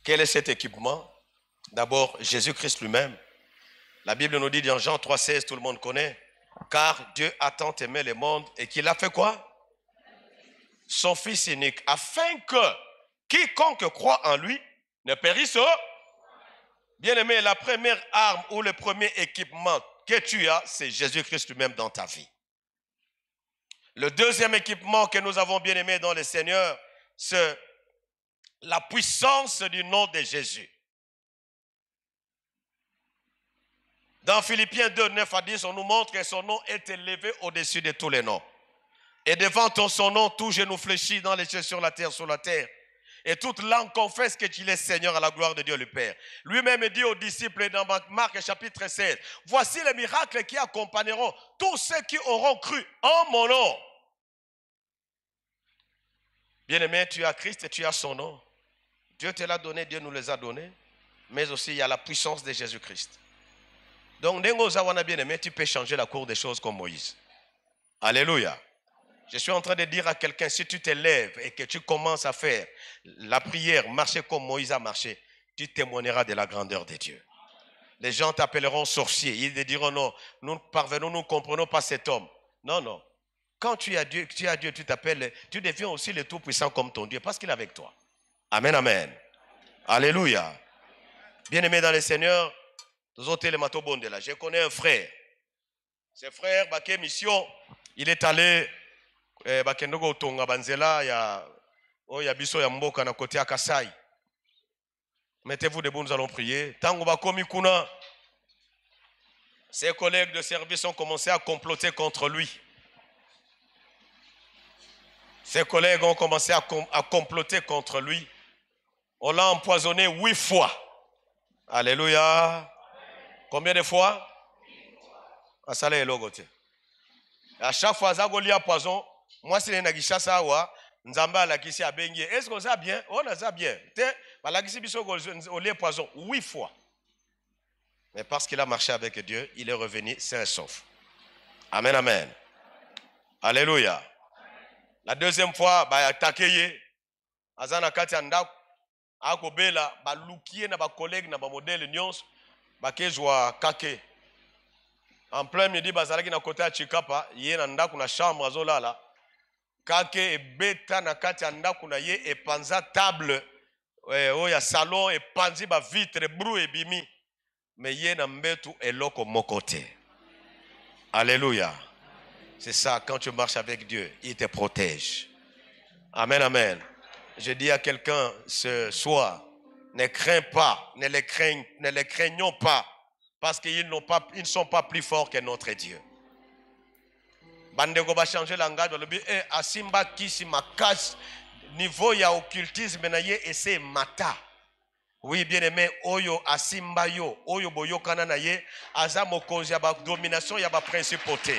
[SPEAKER 1] Quel est cet équipement? D'abord, Jésus-Christ lui-même. La Bible nous dit dans Jean 3,16, tout le monde connaît. Car Dieu a tant aimé le monde et qu'il a fait quoi? Son Fils unique, afin que quiconque croit en lui ne périsse. Bien-aimé, la première arme ou le premier équipement que tu as, c'est Jésus-Christ lui-même dans ta vie. Le deuxième équipement que nous avons bien aimé dans le Seigneur, c'est la puissance du nom de Jésus. Dans Philippiens 2, 9 à 10, on nous montre que son nom est élevé au-dessus de tous les noms. Et devant son nom, tout genou fléchit dans les cieux, sur la terre, sous la terre. Et toute langue confesse que tu es Seigneur à la gloire de Dieu le Père. Lui-même dit aux disciples dans Marc chapitre 16, voici les miracles qui accompagneront tous ceux qui auront cru en mon nom. Bien-aimé, tu as Christ et tu as son nom. Dieu te l'a donné, Dieu nous les a donnés. Mais aussi il y a la puissance de Jésus-Christ. Donc, bien-aimé, tu peux changer la cour des choses comme Moïse. Alléluia. Je suis en train de dire à quelqu'un, si tu te lèves et que tu commences à faire la prière, marcher comme Moïse a marché, tu témoigneras de la grandeur de Dieu. Les gens t'appelleront sorcier. Ils te diront non, nous parvenons, nous ne comprenons pas cet homme. Non, non. Quand tu as Dieu, tu t'appelles, tu deviens aussi le Tout-Puissant comme ton Dieu parce qu'il est avec toi. Amen, amen. Alléluia. Bien-aimé dans le Seigneur, je connais un frère. Ce frère, Baké Mission, il est allé bakendoko tonga banzela ya biso ya mboka na côté ya Kasai. Mettez-vous debout, nous allons prier. Tango bakomi kuna, ses collègues de service ont commencé à comploter contre lui. Ses collègues ont commencé à comploter contre lui. On l'a empoisonné 8 fois. Alléluia. Combien de fois? À chaque fois, Zagolia poison. Moi, c'est un Nagishasa wa Nzamba la kisi a bengi. Est-ce qu'on a bien? On a ça bien. La kisi biso au lait poison 8 fois. Mais parce qu'il a marché avec Dieu, il est revenu sain et sauf. Amen, amen. Alléluia. La deuxième fois, bah attaqué. Azana kati anda akobela ba lukié na ba collègue na ba modèle nyons ba kezwa kake. En plein midi, bazalaki na côté ya Chikapa, yé na ndaku na chambre azolala. Kake e beta na kati ya ndaku na ye e panza table oya salon e panzi ba vitre brou e bimi. Mais yé na mbetu eloko mokote. Alléluia. C'est ça, quand tu marches avec Dieu, il te protège. Amen, amen. Je dis à quelqu'un ce soir, ne crains pas, ne les craignons pas. Parce qu'ils ne sont pas plus forts que notre Dieu. bandeko ba changer langage balobi asimba kisi makasi niveau ya occultisme na ye ese mata. Oui, bien aimé, oyo asimba yo, oyo boyokana na ye, aza mokonzi ya ba domination ya ba principauté.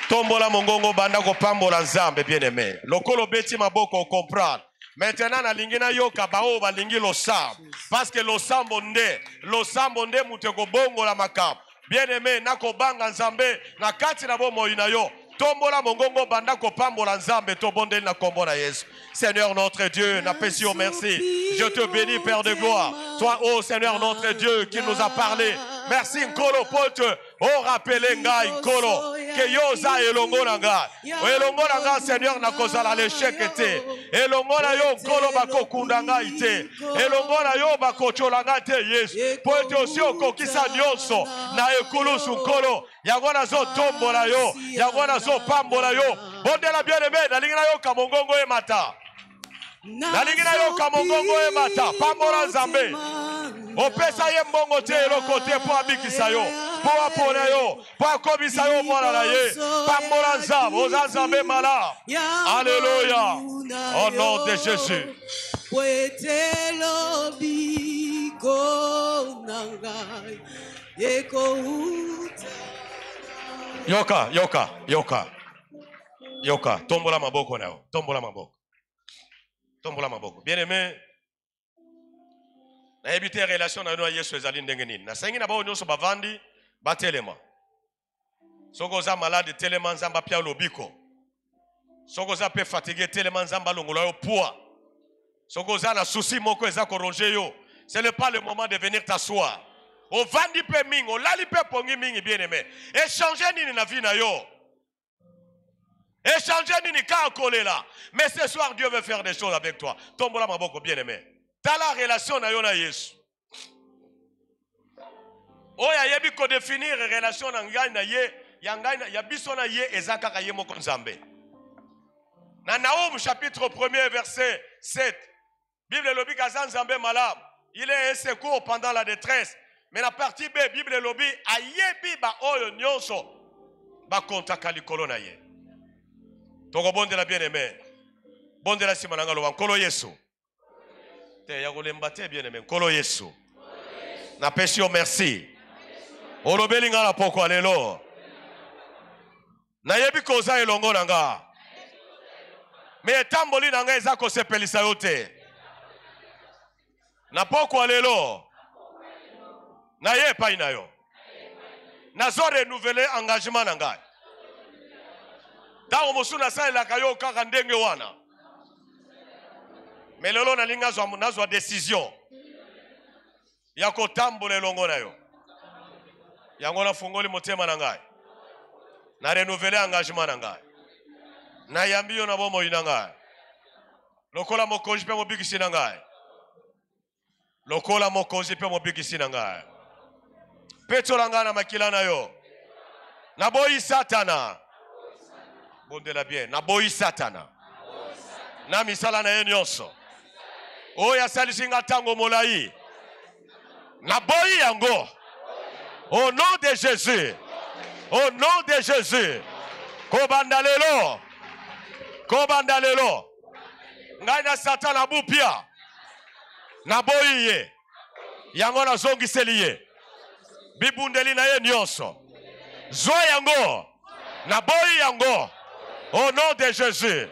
[SPEAKER 1] Tombola mongongo banda ko pambola nzambe bien aimé. Lokolo beti maboko comprendre. Maintenant na lingina yoka bao ba lingi losam. Parce que losambo nde muteko bongo la makam. Bien aimé nako banga nzambe na kati na bomo ina yo. Tombola mongongo banda ko pambola nzambe to bondeli na kombo na Yesu. Seigneur notre Dieu, n'apprécions merci. Je te bénis Père de gloire. Toi oh Seigneur notre Dieu qui nous a parlé. Merci Nkolo pote. Oh rappelez ngai Nkolo que yoza elongo na ngai. Elongo na ngai Seigneur na kozala l'échec te. Elongo na yo Nkolo bako kunda ngai te. Elongo na yo bako chola ngai te Yesu. Pote aussi okokisa nyonso na ekulusu Nkolo. Yango na zo tombola yo. Yango na zo pambola yo. Bondela bien aimé na lingi na yo kamongongo e mata. Na lingi na yo kamongongo e mata. Pambola nzambe. Opesa ye mbongo te eloko te po abikisa yo. Po apona yo. Po akobisa yo mwana na ye. Pambola nzambe. Oza nzambe mala. Alléluia. Au nom de Jésus. Yoka, yoka, yoka. Yoka. Tombola maboko na yo. Tombola maboko. Tombola maboko. Bien aimé. Na ebite relation na no Yesu ezali ndenge nini. Na sengi na ba onyoso bavandi batelema. Soko za malade telema nzamba pia lobiko. Soko za pe fatigué telema nzamba longola yo poids. Soko za na souci moko eza koronger yo. Ce n'est pas le moment de venir t'asseoir. O vandi pe mingo, lali pe pongi mingi bien aimé. Échanger nini na vie na yo. Échanger nini ka kolela. Mais ce soir Dieu veut faire des choses avec toi. Tombola maboko bien aimé. Dans la relation na yo na Yesu. Oya yebi ko définir relation na ngai na ye, ya ngai na ya biso na ye ezaka ka ye moko nzambe. Na Naoum chapitre 1er verset 7. Bible lobi ka nzambe malam. Il est un secours pendant la détresse. Mais la partie B Bible lobi ayebi ba oyo nyonso ba kontaka likolo na ye. Toko bonde la bien-aimé. Bonde la simananga lo nkolo Yesu. Te ya kolemba te bien-aimé nkolo Yesu. Na pesi yo merci. Olobeli nga na poko lelo. Na yebi koza elongo na nga. Me etamboli na nga eza ko sepelisa yo te. Na poko lelo. Na ye pa ina yo. Na zo renouveler engagement na nga. Tango mosu na salelaka yo kaka ndenge wana. Mais lelo na linga nazwa décision. Ya kotambola elongo na yo. Yango na fungoli motema na ngai. Na renouveler engagement na ngai. Na yambi yo na bomo ina ngai. Lokola mokonzi pe mobikisi na ngai. Lokola mokonzi pe mobikisi na ngai. Petro na ngai na makila na yo. Na boyi satana. Bondela bien. Na boyi satana. Na misala na ye nyonso. Oya salisinga tango molai. Na boyi yango. Au nom de Jésus. Au nom de Jésus. Kobandalelo. Kobandalelo. Ngai na Satan na bupia. Na boyi ye. Yango na zongiseli ye. Bibundeli na ye nyonso. Zo yango. Na boyi yango. Au nom de Jésus.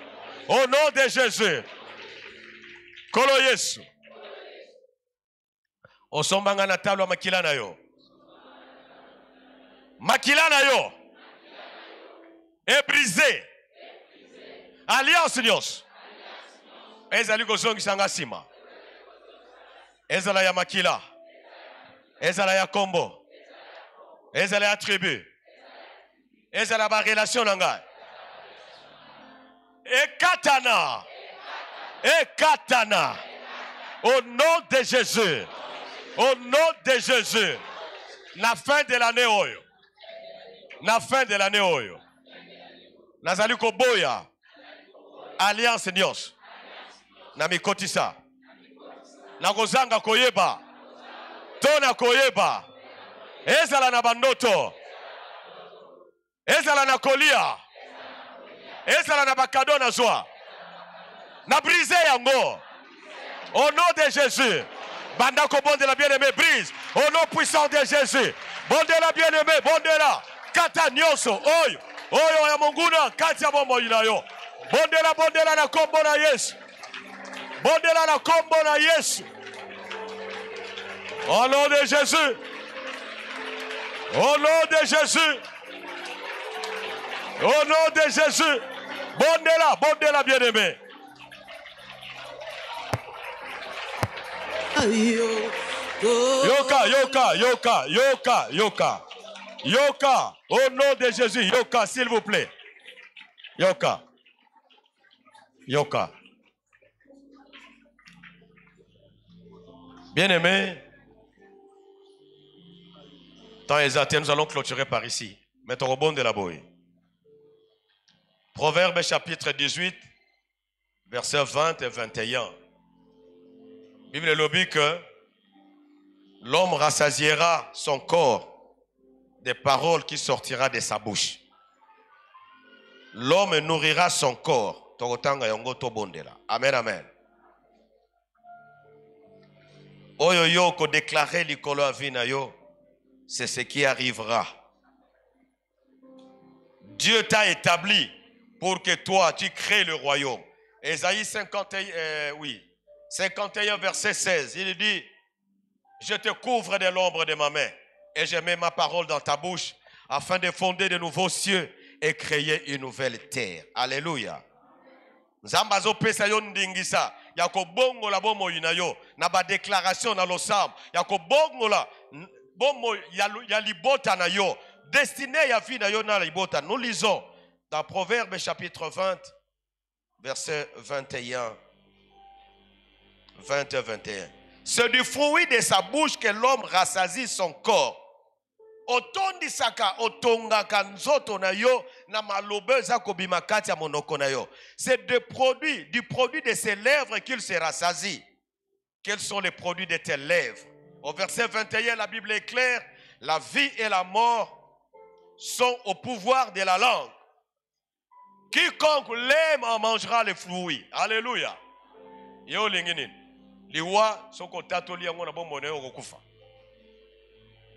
[SPEAKER 1] Au nom de Jésus. Kolo Yesu. Osombanga na talo makila na yo. Makila na yo. Est brisé. Alliance nyos. Ezali kozongisa nga sima. Ezala ya makila. Ezala ya kombo. Ezala ya tribu. Ezala ba relation na ngai. Ekatana. Ekatana. Au nom de Jésus. Au nom de Jésus. La fin de l'année oyo. La fin de l'année oyo. Nazali koboya. Alliance nyos. Na mikotisa. Na kozanga koyeba. Tona koyeba. Ezala na bandoto. ezala na kolia, ezala na bakado na joie, na brise yango. Au nom de Jésus. Bandako bondela bien-aimé, brise. Au nom puissant de Jésus. Bondela bien-aimé, bondela. Kata nyonso, oyo. Oyo ya monguna, kati ya bombo inayo. Bondela, bondela na kombo na Yesu. Bondela na kombo na Yesu. Au nom de Jésus. Au nom de Jésus. Au nom de Jésus. Bondela, bondela bien-aimé. Yoka, yoka, yoka, yoka, yoka. Yoka, au nom de Jésus, yoka, s'il vous plaît. Yoka. Yoka. Bien-aimé, temps exact, nous allons clôturer par ici. Mettons au bon de la boue. Proverbe chapitre 18, versets 20 et 21. Bible le dit que l'homme rassasiera son corps des paroles qui sortira de sa bouche. L'homme nourrira son corps. Amen, amen. Oyo yo ko déclarer likolo avina yo, c'est ce qui arrivera. Dieu t'a établi pour que toi tu crées le royaume. Ésaïe 51 verset 16, il dit: je te couvre de l'ombre de ma main et je mets ma parole dans ta bouche afin de fonder de nouveaux cieux et créer une nouvelle terre. Alléluia. Zambazo pesa yo ndingisa yako bongo la bomo inayo na ba déclaration na losam yako bongo la bomo ya libota na yo destiné ya vie na yo na libota. Nous lisons dans Proverbe chapitre 20 verset 21. 20 et 21. C'est du fruit de sa bouche que l'homme rassasie son corps. Otondisaka otongaka nzoto na yo na malobeza kobimakati ya monoko na yo. C'est du produit de ses lèvres qu'il se rassasie. Quels sont les produits de tes lèvres? Au verset 21, la Bible est claire: la vie et la mort sont au pouvoir de la langue. Quiconque l'aime en mangera les fruits. Alléluia. Yo linginin. Liwa soko tatoli yango na bombo na yo kokufa.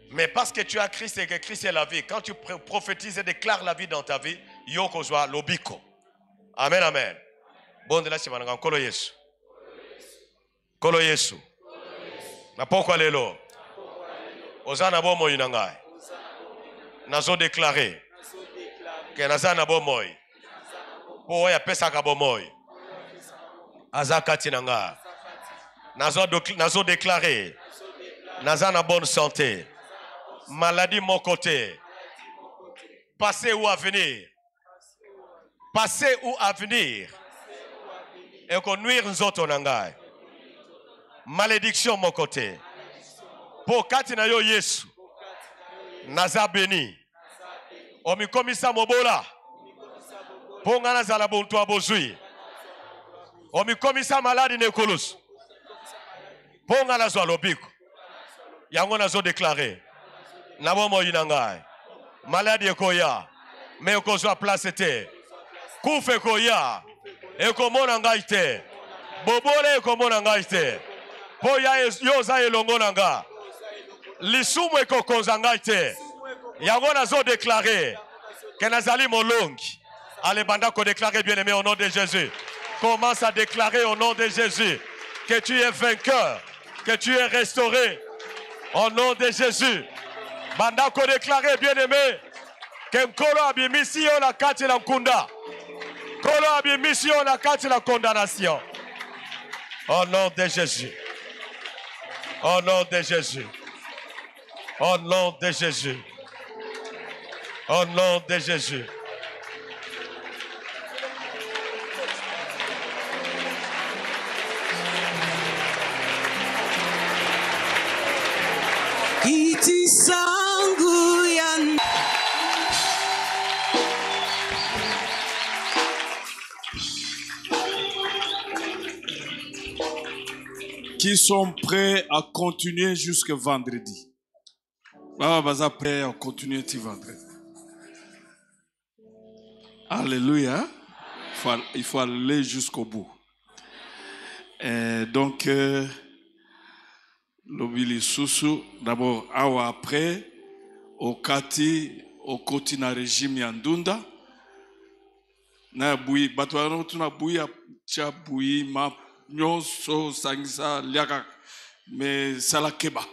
[SPEAKER 1] Mais parce que tu as Christ et que Christ est la vie, quand tu prophétises et déclares la vie dans ta vie, yo kozwa lobiko. Amen, amen. Bon de la chimananga kolo Yesu. Kolo Yesu. Na poko lelo. Ozana bomo inangai. Nazo déclarer que nazana bomoy. Po ya pesa ka bomoy. Azakati nanga. Nazo déclaré, Nazana bonne santé, maladie mon côté, passé ou à venir, passé ou à venir, et qu'on nuire nous autres nangai, malédiction mon côté, pour katina yo Yesu, Naza béni, omikomisa mobola, pour ngana zala bonto abozui, omikomisa maladi nekolus. Ponga na zo lobiko. Yango na zo déclaré. Nabomo inangai. Maladie ekoya. Mais ekozwa place te. Kufe koya. Ekomona ngai te. Bobole ekomona ngai te. Po ya yoza elongo nanga. Lisumu ekokoza ngai te. Yango na zo déclaré. Que nazali molongi. Allez banda ko déclarer bien aimé au nom de Jésus. Commence à déclarer au nom de Jésus que tu es vainqueur. Que tu es restauré au nom de Jésus. Banda ko déclaré bien aimé que Nkolo abimisi yo na kati la nkunda. Kolo abimisi yo na kati la condamnation. Au nom de Jésus. Au nom de Jésus. Au nom de Jésus. Au nom de Jésus.
[SPEAKER 2] Qui sont prêts à continuer jusqu'à vendredi? Prêts à continuer vendredi. Alléluia. Il faut aller jusqu'au bout. Donc, l'obili susu, d'abord, awa après, au koti na régime yandunda, na bui, batouano tuna bui cha bui ma nyonso sangisa liaka, mais salakeba.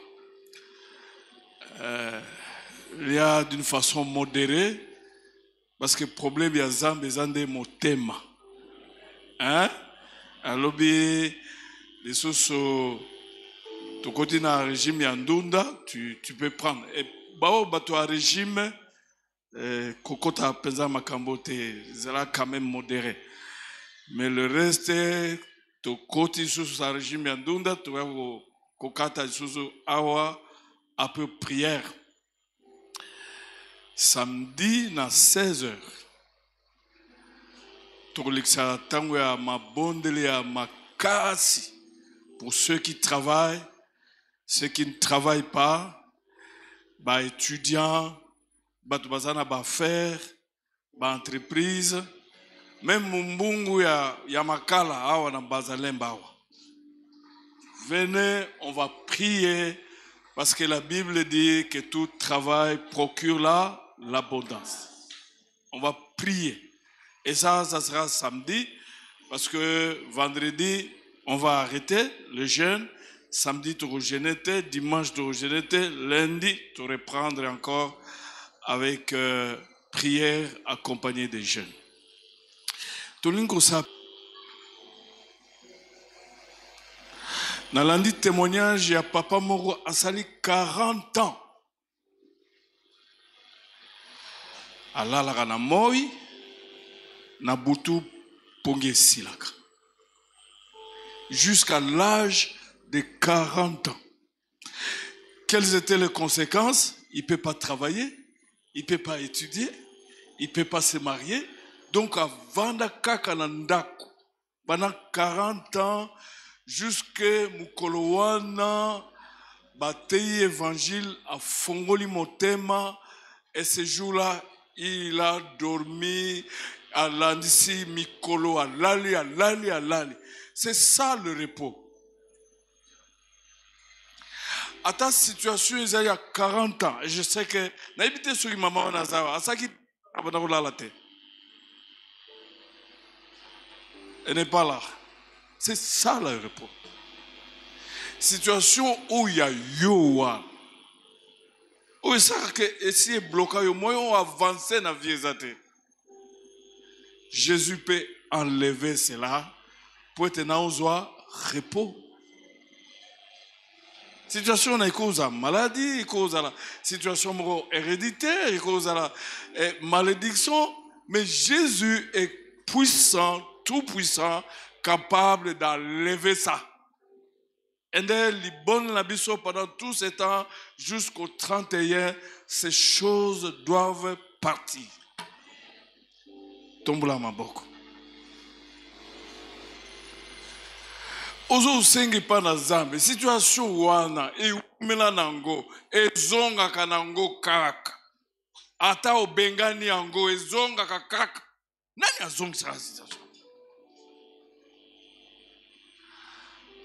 [SPEAKER 2] Il y a d'une façon modérée, parce que le problème y a zambé motema. Hein? Alors, les choses, tu continues à régime yandunda, tu peux prendre. Et bato à régime, kokota pesa makambote, zela quand même modéré. Mais le reste, tu continues sur un régime yandunda, tu vas kokata sur awa un peu prière. Samedi na 16h. Toleksa tango ya mabondele ya makasi pour ceux qui travaillent, ceux qui ne travaillent pas, ba étudiants, ba tubazana ba faire, ba entreprise, même mumbungu ya makala awa na bazalemba awa. Venez, on va prier parce que la Bible dit que tout travail procure l'abondance. On va prier. Et ça sera samedi, parce que vendredi, on va arrêter le jeûne. Samedi, tu rejeûnetais, dimanche, tu rejeûnetais, lundi, tu reprendrais encore avec prière accompagnée des jeûnes. Tolinko sa. Dans lundi témoignage, il y a Papa Moro Asali 40 ans. Allah la gana moi. Nabutu Ponge Silaka. Jusqu'à l'âge de 40 ans. Quelles étaient les conséquences? Il ne peut pas travailler, il ne peut pas étudier, il ne peut pas se marier. Donc, avant Kakanandako, pendant 40 ans, jusqu'à Mukolowana, Batei évangile à Fongoli Motema, et ce jour-là, il a dormi. Alandisi mikolo alali. C'est ça le repos. À ta situation, il y a 40 ans. Et je sais que n'habitez sur maman Nazawa, à ça qui elle n'est pas là. C'est ça le repos. Situation où il y a yoa. Où il sait que si est bloqué, au moins on avance dans la vie. Jésus peut enlever cela pour être dans un repos. Situation na cause à maladie, cause à la situation héréditaire, cause à la malédiction, mais Jésus est puissant, tout puissant, capable d'enlever ça. Et les bonnes l'abissent pendant tout ce temps jusqu'au 31, ces choses doivent partir. Tombola maboko. Ozo usengi pa na zambe. Situation wana e umela nango e zonga kanango kaka. Ata obengani yango e zonga kaka. Nani azongi sa situation?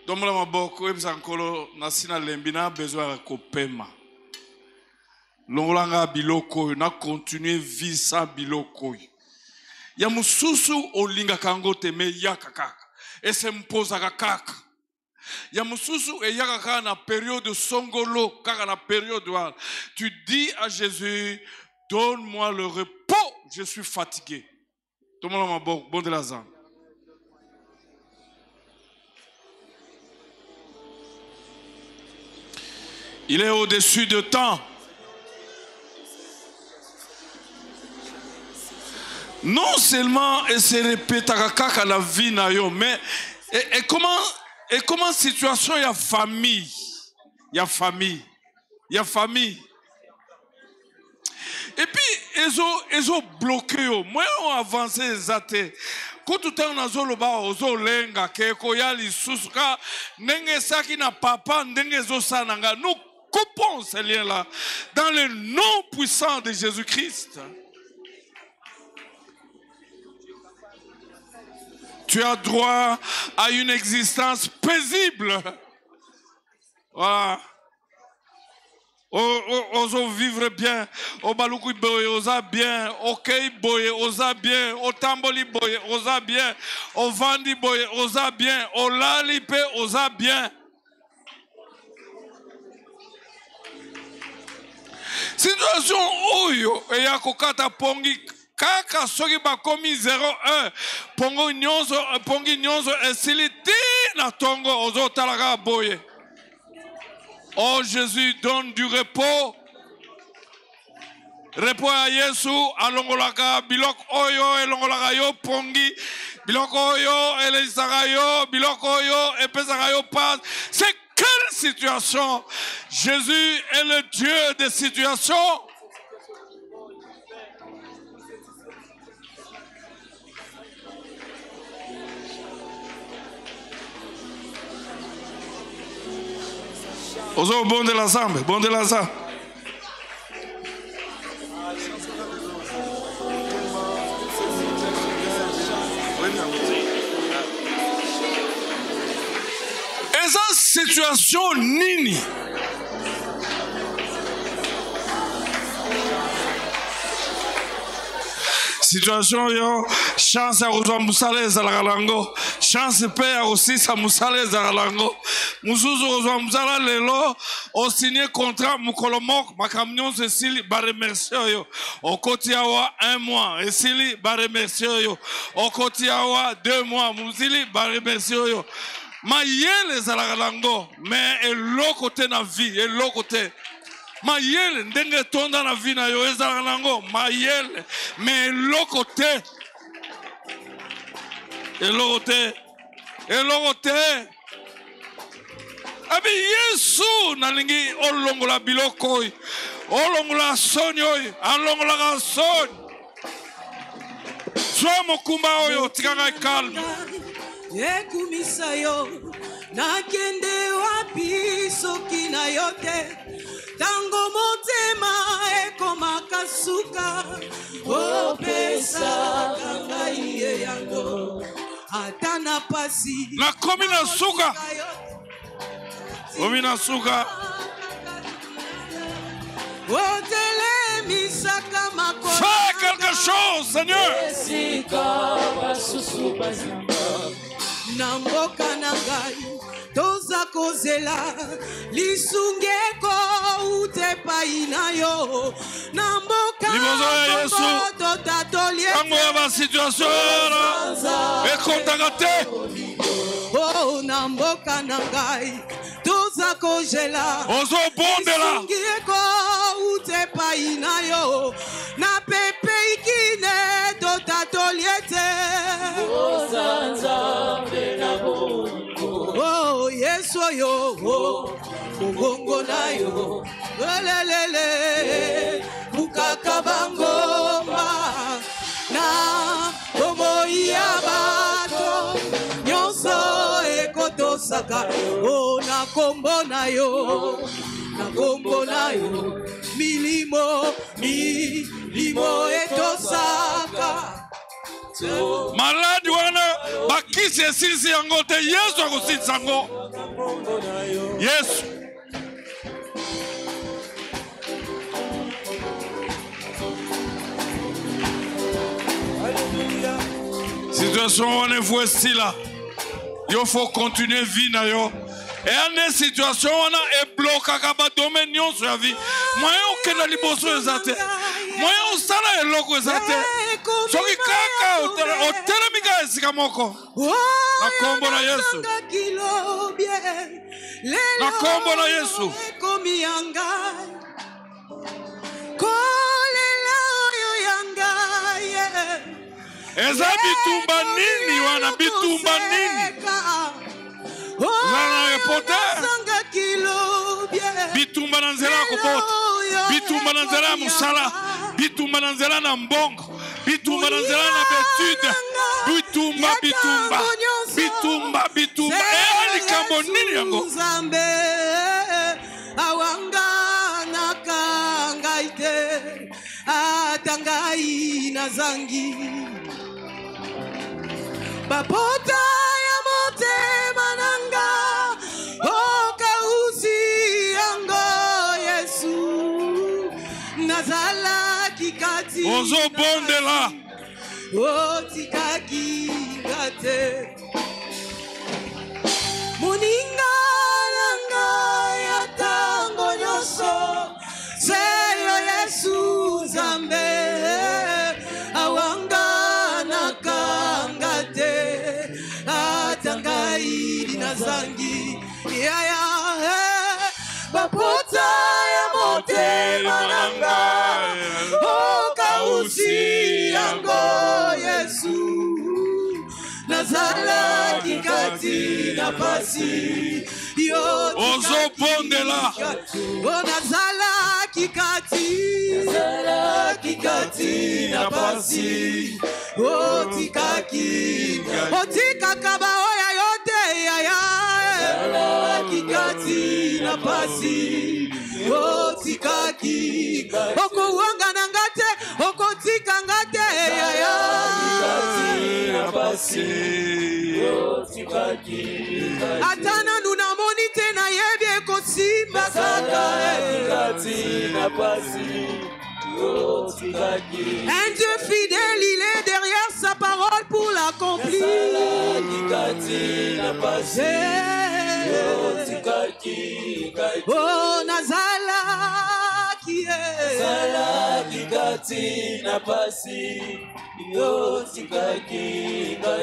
[SPEAKER 2] Tombola maboko ebisa nkolo nasina lembina besoin kopema. Longolanga biloko na continuer vie sans biloko. Ya mususu olinga kango teme yaka kaka. Et se mposa kaka. Ya mususu e yaka kaka na période songolo kaka na période wa. Tu dis à Jésus, donne-moi le repos, je suis fatigué. Tout le monde m'a bon de la zan. Il est au-dessus de temps. Non seulement elle se répète à la vie, mais et comment situation il y a famille. Il y a famille. Il y a famille. Et puis, ils ont bloqué. Moi, on a avancé les athées. Quand tout le temps, on a lenga kekoyali susuka nenge saki na papa nenge zo sananga. Nous coupons ces liens-là dans le nom puissant de Jésus-Christ. tu as droit à une existence paisible. Voilà. Ozo vivre bien, o baluku boye oza bien, okei boye oza bien, o tamboli boye oza bien, o vandi boye oza bien, o lali pe oza bien. Situation oyo eya kokata pongi kaka soki bakomi 0-1 pongi nyonso esili tina tongo ozo talaka boye. Oh Jésus, donne du repos. Repos à Yesu, alongolaka bilok oyo, elongolaka yo pongi, bilok oyo, elesaka yo, bilok oyo, epesaka yo passe. C'est quelle situation? Jésus est le Dieu des situations. Ozo bon de l'ensemble, bon de l'ensemble. Esa situation nini? Situation yo chance ya kozwa musala ezalaka nango, chance pe ya kosisa musala ezalaka nango. Mususu kozwa musala lelo osigné contrat mukolo moko makambo nyonso esili baremercie oyo. Okoti awa 1 mois esili baremercie oyo. Okoti awa 2 mois musili baremercie oyo. Mayele ezalaka nango, mais eloko te na vie, eloko te. Mayele ndenge tonda na vie na yo ezalaka nango, mayele, mais eloko te. Eloko te. Eloko te. Abi Yesu nalingi olongola biloko oyo. Olongola soni oyo, alongola soni. Soa mokumba oyo tikanga calme.
[SPEAKER 3] Ekumisa yo nakende wapi soki na yo te tango motema ekomaka suka opesaka ngai ye yango ata na pasi
[SPEAKER 2] nakomi na suka omi na suka
[SPEAKER 3] otelemisaka makolo
[SPEAKER 2] fais quelque chose Seigneur.
[SPEAKER 3] Na mboka na ngai toza kozela lisungeko ute pai na yo na mboka
[SPEAKER 2] ya Yesu
[SPEAKER 3] totatolie
[SPEAKER 2] tango ya basituation ekontaka te.
[SPEAKER 3] Oh na mboka na ngai toza kozela
[SPEAKER 2] ozobondela
[SPEAKER 3] lisungeko ute pai na yo na pepe ikine totatolie te. Oh Yesu yo bongo na yo lelele bukaka bangomba na omoya bato nyonso ekotosaka oh na kombo na yo milimo etosaka.
[SPEAKER 2] maladi wana bakisi esilisi yango te, Yesu akosilisa yango. Yesu situation wana efu esila yo faut continuer vie na yo. Et situation wana eblokaka badomaine nyonso ya vie. Moyen okenda liboso eza te, moyen osala eloko eza te, soki kaka otelemika esika moko. Na kombo na Yesu, na kombo na Yesu. Eza bitumba nini wana, bitumba nini? Zana reporter bitumba na nzela ya kobota, bitumba na nzela ya musala, bitumba na nzela na mbongo, bitumba na nzela na betude, bitumba likambo nini yango?
[SPEAKER 3] Awanga nakangaite atangai nazangi bapota ya motema nanga okausi yango Yesu nazalaki kati
[SPEAKER 2] ozobondela
[SPEAKER 3] otikaki ngate moninga nanga ya tango nyonso seyo Yesu Nzambe awanga nakangate atangai nazangi yaya bapota ya motema nanga okausi yango Yesu nazalaki kati na pasi
[SPEAKER 2] ozobondela
[SPEAKER 3] nazalaki kati na pasi otikaka baoya yote yaya nazalaki kati na pasi otikaki okowanga na ngate okotika ngate yaya atana nuna monite na yebi ekosimba kaka un Dieu fidèle, il est derrière sa parole pour l'accomplir. Oh Nazala qui est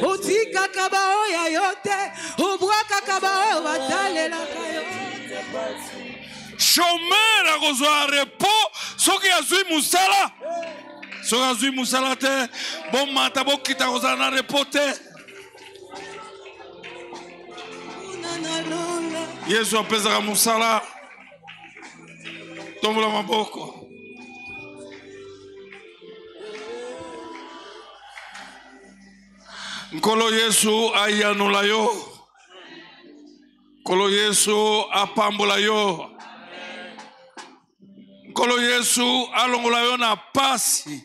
[SPEAKER 3] otika kabao ya yote obwaka kabao batalela kayo
[SPEAKER 2] chômeur akozwa repos soki azwi musala soki azwi musala te bomata bokita kozala na repos te Yesu apesaka musala tombola maboko Nkolo Yesu ayanula yo Nkolo Yesu apambola yo Nkolo Yesu alongola yo na pasi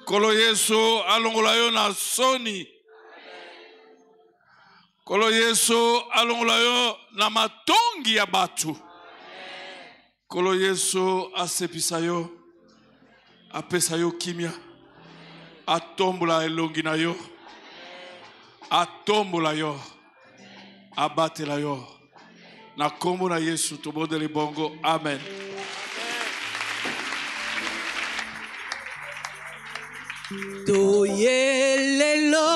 [SPEAKER 2] Nkolo Yesu alongola yo na soni Nkolo Yesu alongola yo na matongi ya batu Nkolo Yesu asepisa yo apesa yo kimia atombola elongi na yo atombola yo abatela yo na kombo na Yesu tobondeli bongo amen
[SPEAKER 3] toyelelo